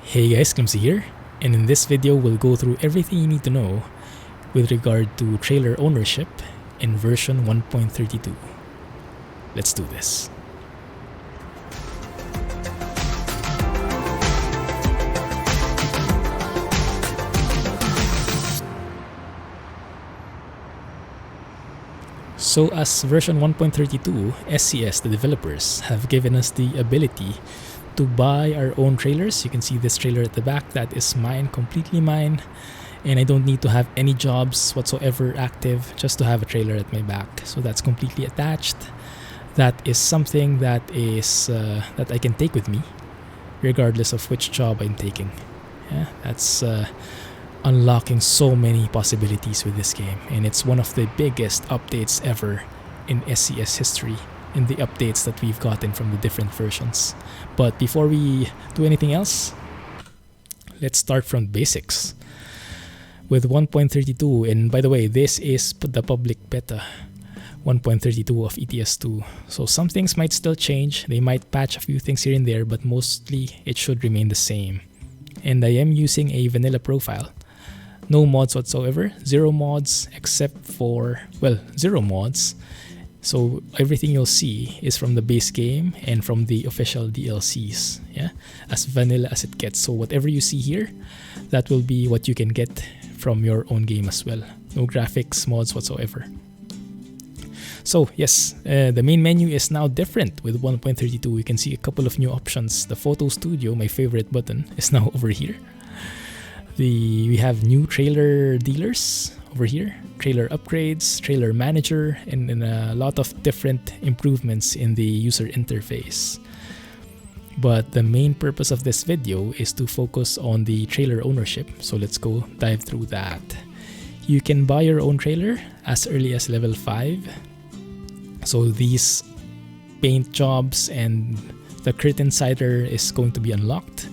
Hey guys, Clumsy here, and in this video we'll go through everything you need to know with regard to trailer ownership in version 1.32. Let's do this. So as version 1.32, SKRS, the developers, have given us the ability to buy our own trailers. You can see this trailer at the back, that is mine, completely mine, and I don't need to have any jobs whatsoever active just to have a trailer at my back. So that's completely attached. That is something that is that I can take with me regardless of which job I'm taking. Yeah, that's unlocking so many possibilities with this game, and it's one of the biggest updates ever in SKRS history, in the updates that we've gotten from the different versions. But before we do anything else, let's start from basics with 1.32. And by the way, this is the public beta 1.32 of ETS2, so some things might still change. They might patch a few things here and there, but mostly it should remain the same. And I am using a vanilla profile, no mods whatsoever, zero mods except for, well, zero mods. So everything you'll see is from the base game and from the official DLCs, yeah, as vanilla as it gets. So whatever you see here, that will be what you can get from your own game as well. No graphics mods whatsoever. So yes, the main menu is now different with 1.32. You can see a couple of new options. The photo studio, my favorite button, is now over here. We have new trailer dealers over here, trailer upgrades, trailer manager, and a lot of different improvements in the user interface. But the main purpose of this video is to focus on the trailer ownership, so let's go dive through that. You can buy your own trailer as early as level 5. So these paint jobs and the curtain sider is going to be unlocked.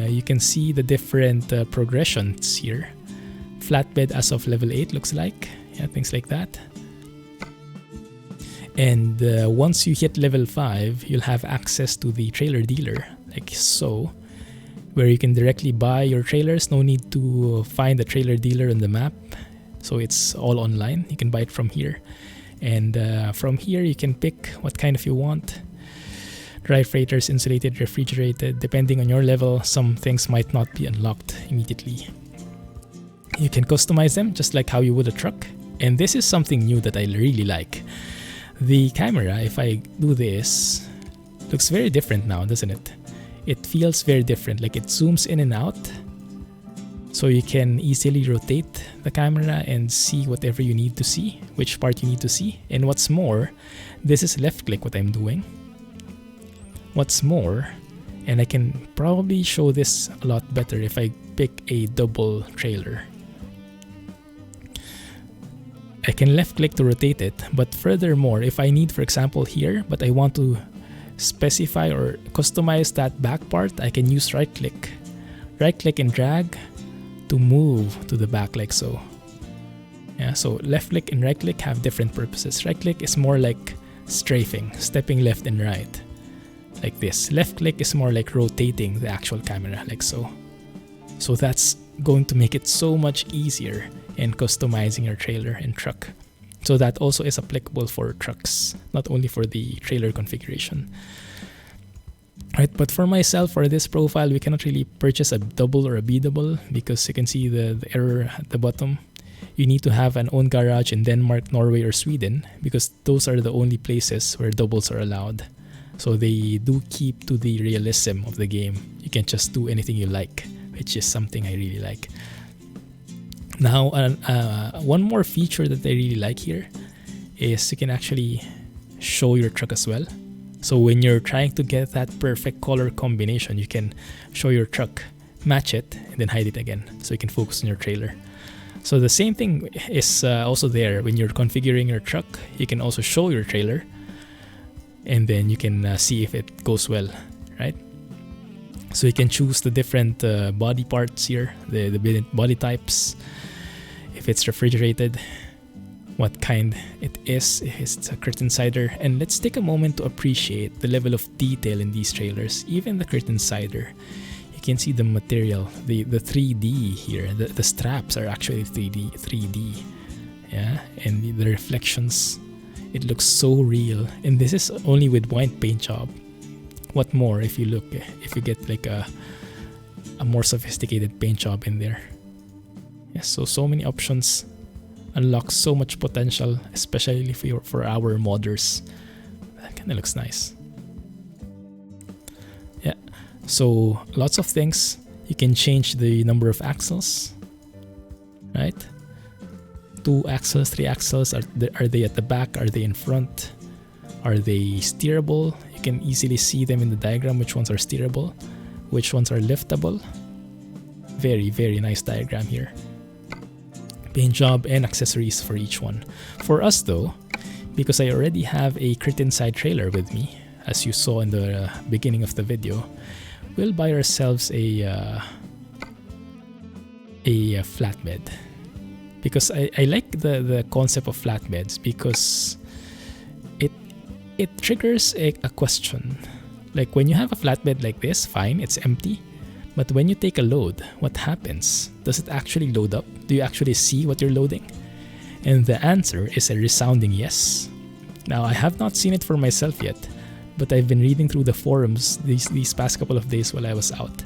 You can see the different progressions here. Flatbed as of level 8 looks like, yeah, things like that. And once you hit level 5, you'll have access to the trailer dealer, like so, where you can directly buy your trailers. No need to find the trailer dealer on the map, so it's all online. You can buy it from here, and from here you can pick what kind of you want. Dry freighters, insulated, refrigerated, depending on your level. Some things might not be unlocked immediately. You can customize them just like how you would a truck. And this is something new that I really like. The camera, if I do this, looks very different now, doesn't it? It feels very different, like it zooms in and out. So you can easily rotate the camera and see whatever you need to see, which part you need to see. And what's more, this is left click what I'm doing. What's more, and I can probably show this a lot better if I pick a double trailer. I can left click to rotate it, but furthermore, if I need, for example, here, but I want to specify or customize that back part, I can use right click and drag to move to the back like so. Yeah, so left click and right click have different purposes. Right click is more like strafing, stepping left and right, like this. Left click is more like rotating the actual camera, like so. So that's going to make it so much easier in customizing your trailer and truck. So that also is applicable for trucks, not only for the trailer configuration. Right, but for myself, for this profile, we cannot really purchase a double or a B double because you can see the error at the bottom. You need to have an own garage in Denmark, Norway, or Sweden because those are the only places where doubles are allowed. So they do keep to the realism of the game. You can't just do anything you like, which is something I really like. Now, one more feature that I really like here is you can actually show your truck as well. So when you're trying to get that perfect color combination, you can show your truck, match it, and then hide it again, so you can focus on your trailer. So the same thing is also there when you're configuring your truck. You can also show your trailer, and then you can see if it goes well, right? So you can choose the different body parts here, the body types, if it's refrigerated, what kind it is, if it's a curtain sider. And let's take a moment to appreciate the level of detail in these trailers. Even the curtain sider, you can see the material, the 3D here. The straps are actually 3D. Yeah, and the reflections, it looks so real. And this is only with white paint job. What more if you get like a more sophisticated paint job in there? Yes, so many options, unlocks so much potential, especially for our modders. That kind of looks nice. Yeah, so lots of things. You can change the number of axles, right? 2 axles, 3 axles. Are they at the back? Are they in front? Are they steerable? You can easily see them in the diagram, which ones are steerable, which ones are liftable. Very, very nice diagram here. Paint job and accessories for each one. For us though, because I already have a curtain side trailer with me, as you saw in the beginning of the video, we'll buy ourselves a flatbed. Because I like the concept of flatbeds, because it triggers a question. Like when you have a flatbed like this, fine, it's empty. But when you take a load, what happens? Does it actually load up? Do you actually see what you're loading? And the answer is a resounding yes. Now, I have not seen it for myself yet, but I've been reading through the forums these past couple of days while I was out.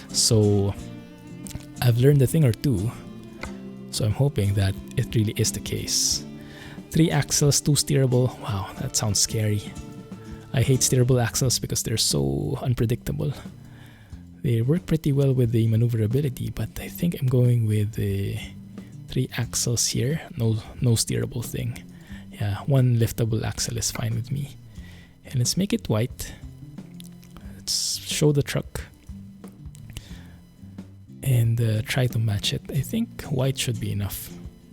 So I've learned a thing or two. So I'm hoping that it really is the case. 3 axles, 2 steerable. Wow, that sounds scary. I hate steerable axles because they're so unpredictable. They work pretty well with the maneuverability, but I think I'm going with the 3 axles here. No steerable thing. Yeah, 1 liftable axle is fine with me. And let's make it white. Let's show the truck. And try to match it. I think white should be enough.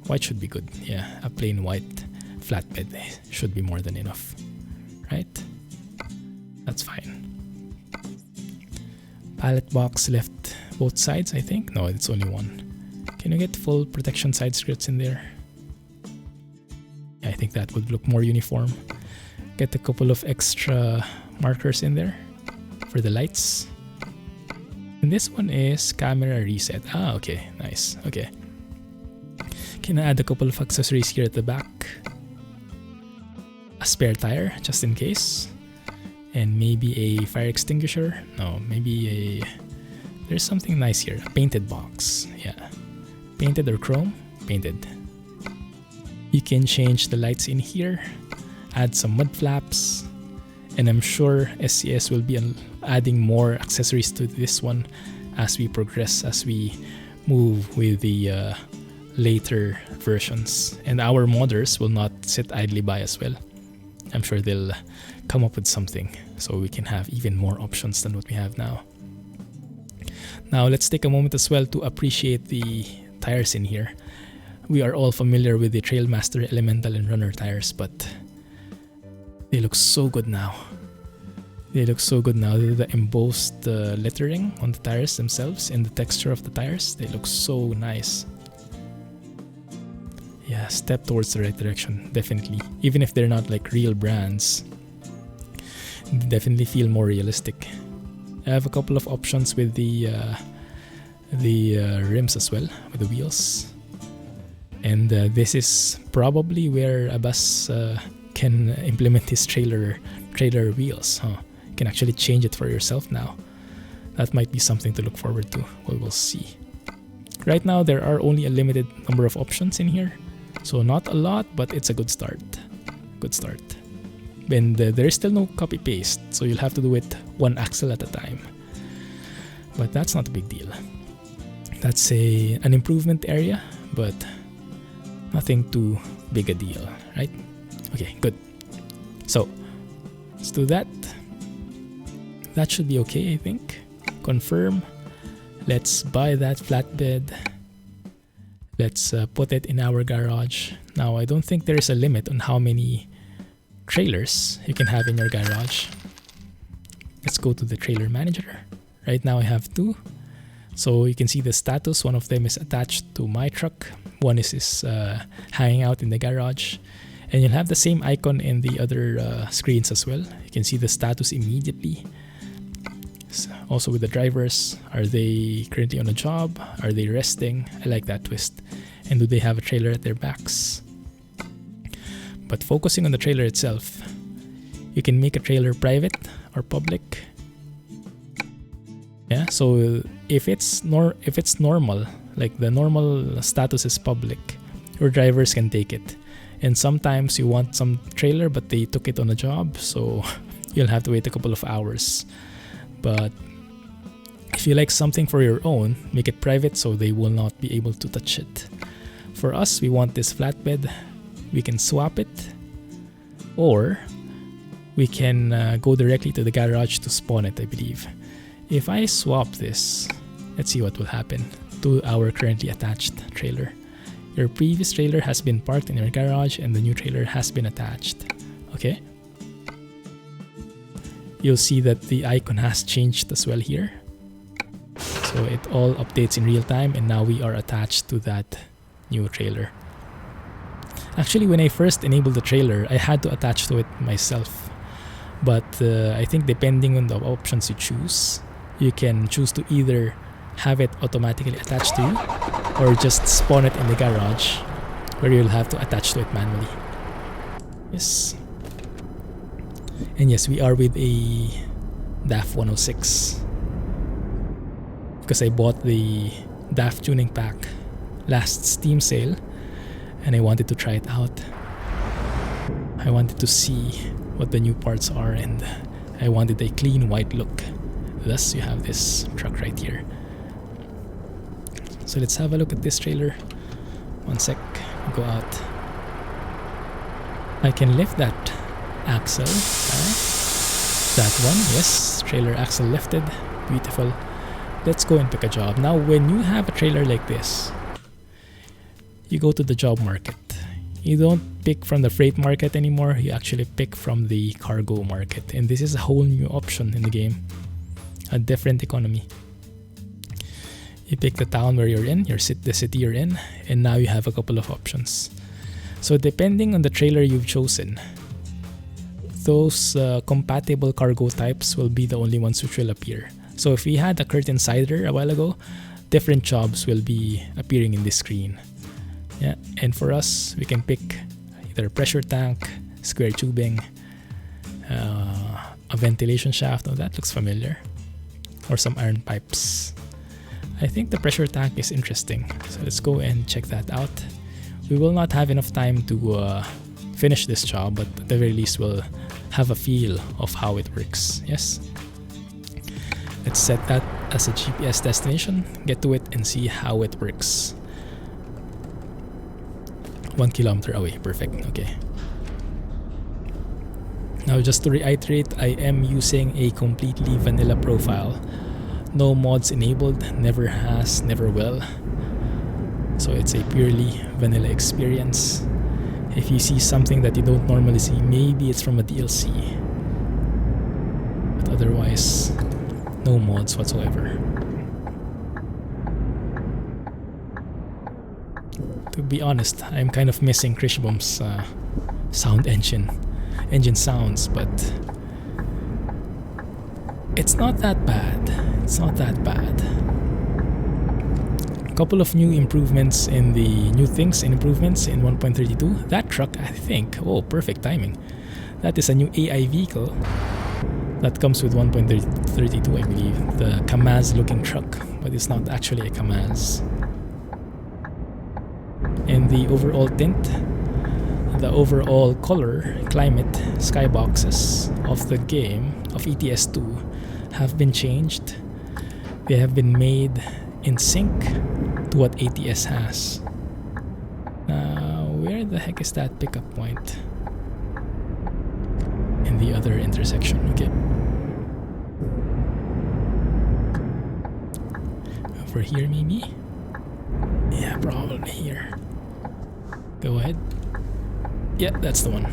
White should be good. Yeah, a plain white flatbed should be more than enough. Right? That's fine. Pallet box left both sides, I think. No, it's only one. Can you get full protection side skirts in there? Yeah, I think that would look more uniform. Get a couple of extra markers in there for the lights. And this one is camera reset. Ah, okay, nice. Okay. Can I add a couple of accessories here at the back? A spare tire, just in case. And maybe a fire extinguisher. No, maybe there's something nice here. A painted box. Yeah. Painted or chrome? Painted. You can change the lights in here. Add some mud flaps. And I'm sure SKRS will be adding more accessories to this one as we progress, as we move with the later versions. And our modders will not sit idly by as well. I'm sure they'll come up with something so we can have even more options than what we have now. Now let's take a moment as well to appreciate the tires in here. We are all familiar with the Trailmaster Elemental and Runner tires, but they look so good now. They look so good now. The embossed lettering on the tires themselves and the texture of the tires, they look so nice. Yeah, step towards the right direction, definitely. Even if they're not like real brands, they definitely feel more realistic. I have a couple of options with the rims as well, with the wheels. And this is probably where Abbas can implement his trailer wheels. You can actually change it for yourself now. That might be something to look forward to. We'll see. Right now, there are only a limited number of options in here. So not a lot, but it's a good start. Good start. And there is still no copy paste, so you'll have to do it 1 axle at a time. But that's not a big deal. That's an improvement area, but nothing too big a deal, right? Okay, good. So let's do that. That should be okay, I think. Confirm. Let's buy that flatbed. Let's put it in our garage. Now, I don't think there is a limit on how many trailers you can have in your garage. Let's go to the trailer manager. Right now I have 2. So you can see the status. One of them is attached to my truck. One is hanging out in the garage. And you'll have the same icon in the other screens as well. You can see the status immediately. Also with the drivers, are they currently on a job? Are they resting? I like that twist. And do they have a trailer at their backs? But focusing on the trailer itself, you can make a trailer private or public. Yeah, so if it's normal, like the normal status is public, your drivers can take it. And sometimes you want some trailer but they took it on a job, so you'll have to wait a couple of hours. But if you like something for your own, make it private so they will not be able to touch it. For us, we want this flatbed. We can swap it, or we can go directly to the garage to spawn it, I believe. If I swap this, let's see what will happen to our currently attached trailer. Your previous trailer has been parked in your garage and the new trailer has been attached. Okay. You'll see that the icon has changed as well here. So it all updates in real time, and now we are attached to that new trailer. Actually, when I first enabled the trailer, I had to attach to it myself. But I think depending on the options you choose, you can choose to either have it automatically attached to you or just spawn it in the garage where you'll have to attach to it manually. Yes. And yes, we are with a DAF 106 because I bought the DAF tuning pack last Steam sale and I wanted to try it out. I wanted to see what the new parts are, and I wanted a clean white look. Thus you have this truck right here. So let's have a look at this trailer. One sec, go out. I can lift that axle. That one, yes, trailer axle lifted, beautiful. Let's go and pick a job. Now when you have a trailer like this, you go to the job market. You don't pick from the freight market anymore, you actually pick from the cargo market. And this is a whole new option in the game, a different economy. You pick the town where you're in, the city you're in, and now you have a couple of options. So depending on the trailer you've chosen, those compatible cargo types will be the only ones which will appear. So if we had a curtain sider a while ago, different jobs will be appearing in this screen. Yeah, and for us, we can pick either a pressure tank, square tubing, a ventilation shaft. Oh, that looks familiar. Or some iron pipes. I think the pressure tank is interesting, so let's go and check that out. We will not have enough time to finish this job, but at the very least we'll have a feel of how it works. Yes. Let's set that as a GPS destination, get to it and see how it works. 1 kilometer away, perfect, okay. Now just to reiterate, I am using a completely vanilla profile. No mods enabled, never has, never will. So it's a purely vanilla experience. If you see something that you don't normally see, maybe it's from a DLC. But otherwise, no mods whatsoever. To be honest, I'm kind of missing Krishbom's sound engine sounds, but it's not that bad. It's not that bad. A couple of new improvements in the new things and improvements in 1.32. That truck, I think, oh, perfect timing. That is a new AI vehicle that comes with 1.32, I believe. The Kamaz looking truck, but it's not actually a Kamaz. And the overall tint, the overall color, climate, skyboxes of the game, of ETS2, have been changed. They have been made in sync to what ATS has. Now, where the heck is that pickup point? In the other intersection, okay. Over here, maybe? Yeah, probably here. Go ahead. Yeah, that's the one.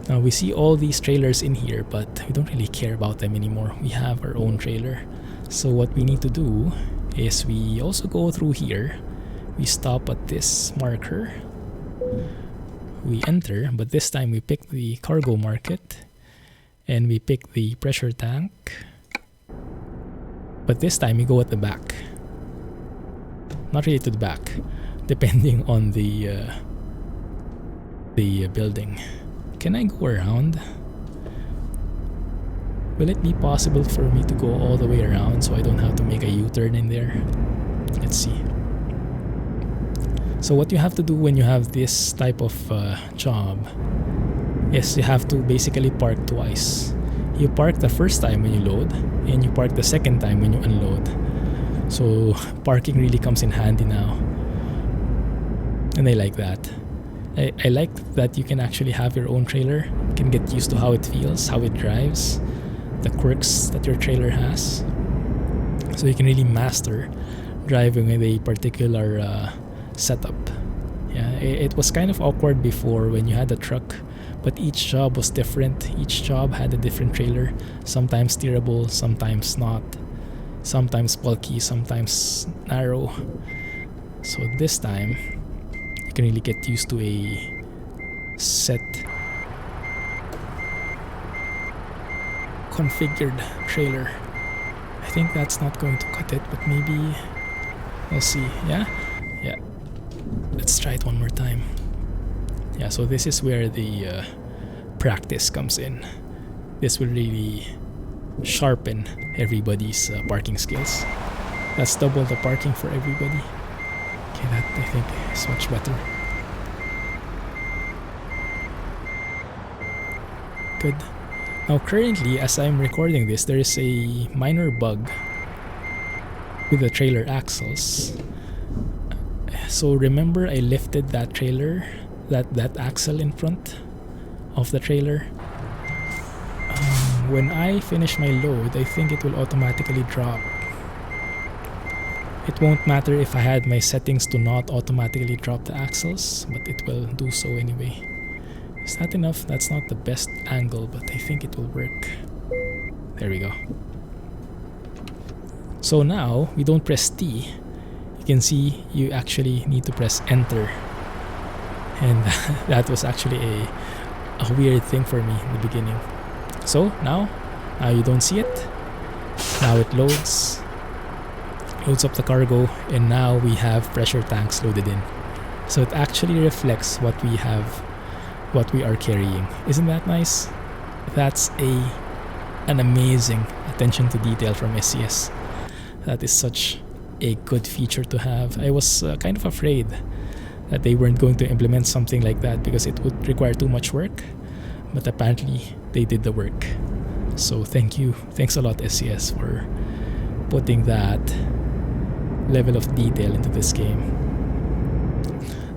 Now we see all these trailers in here, but we don't really care about them anymore. We have our own trailer. So what we need to do is we also go through here. We stop at this marker. We enter, but this time we pick the cargo market. and we pick the pressure tank, but this time we go at the back. Not really to the back, depending on the building. Can I go around? Will it be possible for me to go all the way around so I don't have to make a U-turn in there? Let's see. So what you have to do when you have this type of job is you have to basically park twice. You park the first time when you load, and you park the second time when you unload. So parking really comes in handy now, and I like that. I like that you can actually have your own trailer. You can get used to how it feels, how it drives, the quirks that your trailer has. So you can really master driving with a particular setup. Yeah, it was kind of awkward before when you had a truck, but each job was different. Each job had a different trailer, sometimes steerable, sometimes not, sometimes bulky, sometimes narrow. So this time you can really get used to a set configured trailer. I think that's not going to cut it, but maybe we'll see. Yeah, let's try it one more time. Yeah, so this is where the practice comes in. This will really sharpen everybody's parking skills. That's double the parking for everybody. Okay, that I think is much better. Good. Now currently, as I'm recording this, there is a minor bug with the trailer axles. So remember I lifted that trailer, that axle in front of the trailer. When I finish my load, I think it will automatically drop. It won't matter if I had my settings to not automatically drop the axles, but it will do so anyway. Is that enough? That's not the best angle, but I think it will work. There we go. So now, we don't press T. You can see you actually need to press enter. And that was actually a weird thing for me in the beginning. So now you don't see it. Now it loads up the cargo, and now we have pressure tanks loaded in. So it actually reflects what we have, what we are carrying. Isn't that nice? That's an amazing attention to detail from SCS. That is such a good feature to have. I was kind of afraid that they weren't going to implement something like that because it would require too much work, but apparently they did the work. So thanks a lot SCS for putting that level of detail into this game.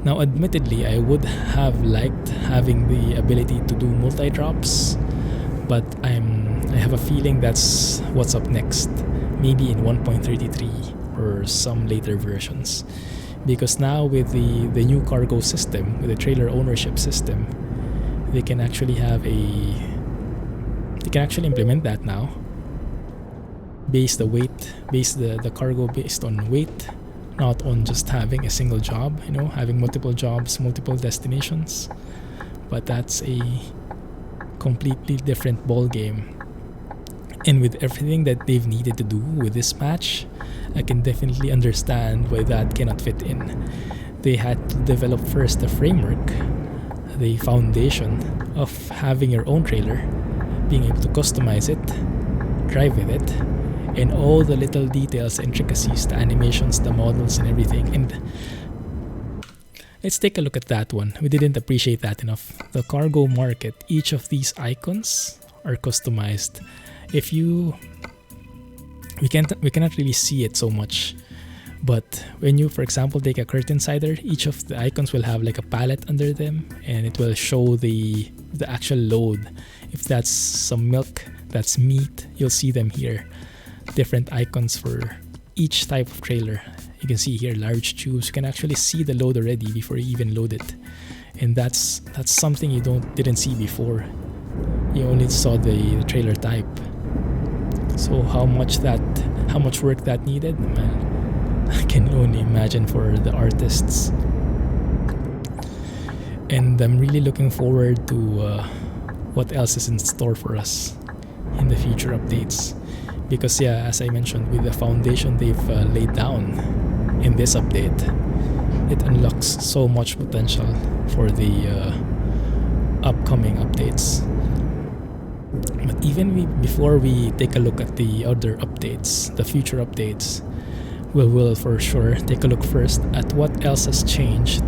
Now admittedly, I would have liked having the ability to do multi-drops, but I have a feeling that's what's up next, maybe in 1.33 or some later versions. Because now with the new cargo system, with the trailer ownership system, they can actually implement that now. Base the cargo based on weight, not on just having a single job, having multiple jobs, multiple destinations. But that's a completely different ball game. And with everything that they've needed to do with this patch, I can definitely understand why that cannot fit in. They had to develop first the framework, the foundation of having your own trailer, being able to customize it, drive with it, and all the little details, intricacies, the animations, the models, and everything. And let's take a look at that one. We didn't appreciate that enough. The cargo market, each of these icons are customized. We cannot really see it so much, but when you, for example, take a curtain sider, each of the icons will have like a palette under them, and it will show the actual load. If that's some milk, that's meat, you'll see them here. Different icons for each type of trailer. You can see here large tubes. You can actually see the load already before you even load it, and that's something you didn't see before. You only saw the trailer type. So how much work that needed, man, I can only imagine for the artists. And I'm really looking forward to what else is in store for us. in the future updates. Because yeah, as I mentioned, with the foundation they've laid down in this update, it unlocks so much potential for the upcoming updates. But even before we take a look at the other updates, the future updates, we will for sure take a look first at what else has changed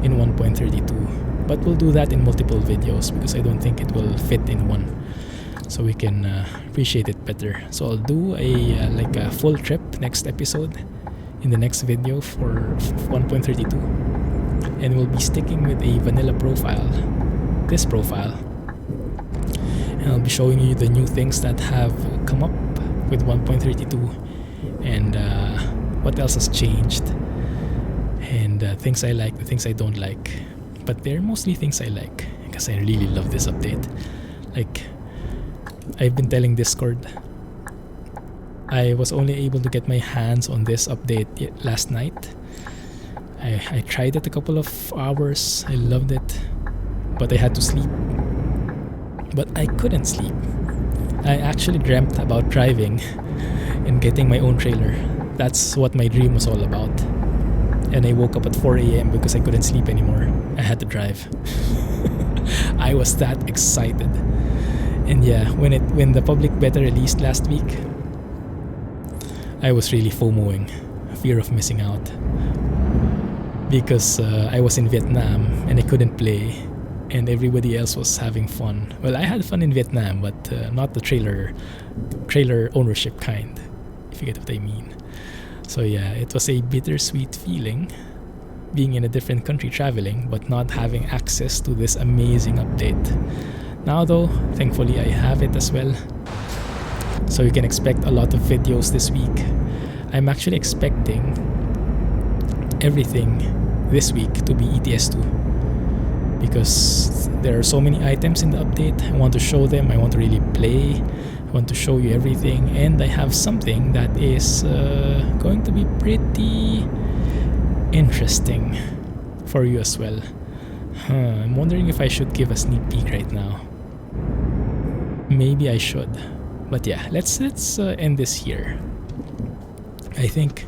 in 1.32. But we'll do that in multiple videos because I don't think it will fit in one, so we can appreciate it better. So I'll do a like a full trip next episode in the next video for 1.32, and we'll be sticking with a vanilla profile, this profile, and I'll be showing you the new things that have come up with 1.32 and what else has changed, and things I like, the things I don't like. But they're mostly things I like because I really love this update. Like, I've been telling Discord, I was only able to get my hands on this update last night. I tried it a couple of hours, I loved it, but I had to sleep. But I couldn't sleep. I actually dreamt about driving and getting my own trailer. That's what my dream was all about. And I woke up at 4 a.m. because I couldn't sleep anymore. I had to drive. I was that excited. And yeah, when the public beta released last week, I was really FOMOing, fear of missing out, because I was in Vietnam and I couldn't play, and everybody else was having fun. Well, I had fun in Vietnam, but not the trailer ownership kind, if you get what I mean. So yeah, it was a bittersweet feeling being in a different country traveling but not having access to this amazing update. Now though, thankfully I have it as well, so you can expect a lot of videos this week. I'm actually expecting everything this week to be ETS2 because there are so many items in the update. I want to show them, I want to really play, I want to show you everything, and I have something that is going to be pretty interesting for you as well. I'm wondering if I should give a sneak peek right now. Maybe I should. But yeah, let's end this here. I think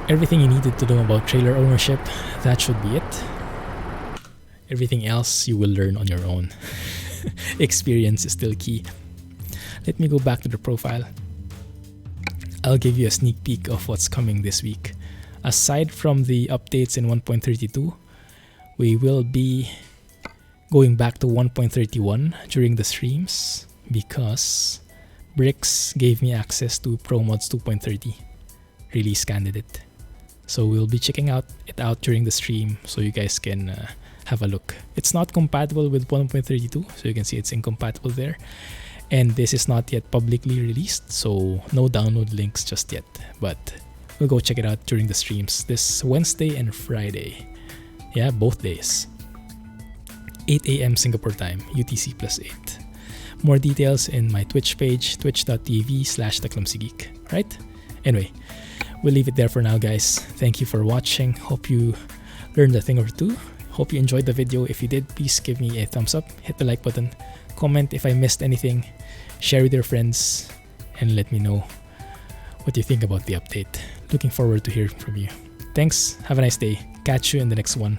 everything you needed to know about trailer ownership, that should be it. Everything else you will learn on your own. Experience is still key. Let me go back to the profile. I'll give you a sneak peek of what's coming this week. Aside from the updates in 1.32, we will be going back to 1.31 during the streams because Bricks gave me access to ProMods 2.30 release candidate. So we'll be checking it out during the stream so you guys can have a look. It's not compatible with 1.32, so you can see it's incompatible there. And this is not yet publicly released, so no download links just yet. But we'll go check it out during the streams this Wednesday and Friday. Yeah, both days. 8 a.m. Singapore time, UTC +8. More details in my Twitch page, twitch.tv/theclumsygeek. Right? Anyway, we'll leave it there for now, guys. Thank you for watching. Hope you learned a thing or two. Hope you enjoyed the video. If you did, please give me a thumbs up, hit the like button, comment if I missed anything, share with your friends, and let me know what you think about the update. Looking forward to hearing from you. Thanks, have a nice day. Catch you in the next one.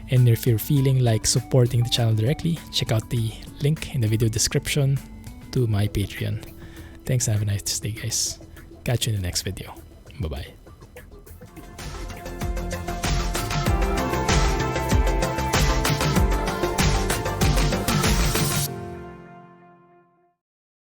And if you're feeling like supporting the channel directly, check out the link in the video description to my Patreon. Thanks and have a nice day, guys. Catch you in the next video. Bye-bye.